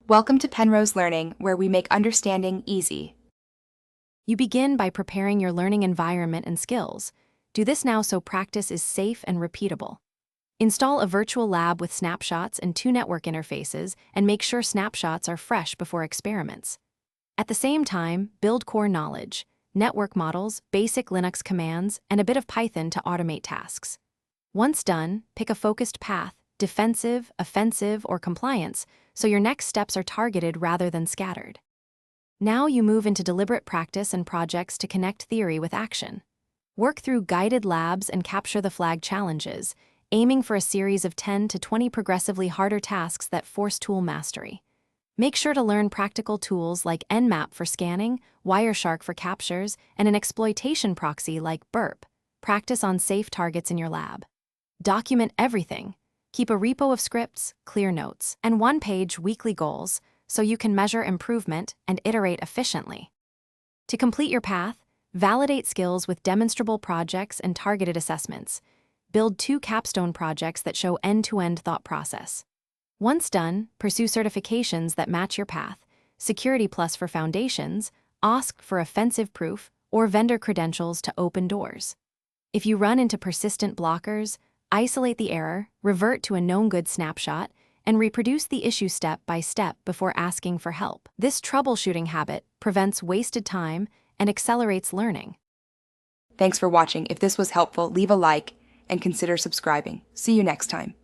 Welcome to Penrose Learning, where we make understanding easy. You begin by preparing your learning environment and skills. Do this now so practice is safe and repeatable. Install a virtual lab with snapshots and 2 network interfaces and make sure snapshots are fresh before experiments. At the same time, build core knowledge, network models, basic Linux commands, and a bit of Python to automate tasks. Once done, pick a focused path, defensive, offensive, or compliance, so your next steps are targeted rather than scattered. Now you move into deliberate practice and projects to connect theory with action. Work through guided labs and capture the flag challenges, aiming for a series of 10 to 20 progressively harder tasks that force tool mastery. Make sure to learn practical tools like Nmap for scanning, Wireshark for captures, and an exploitation proxy like Burp. Practice on safe targets in your lab. Document everything. Keep a repo of scripts, clear notes, and one-page weekly goals so you can measure improvement and iterate efficiently. To complete your path, validate skills with demonstrable projects and targeted assessments. Build 2 capstone projects that show end-to-end thought process. Once done, pursue certifications that match your path, Security Plus for foundations, OSC for offensive proof, or vendor credentials to open doors. If you run into persistent blockers, isolate the error, revert to a known good snapshot, and reproduce the issue step by step before asking for help. This troubleshooting habit prevents wasted time and accelerates learning. Thanks for watching. If this was helpful, leave a like and consider subscribing. See you next time.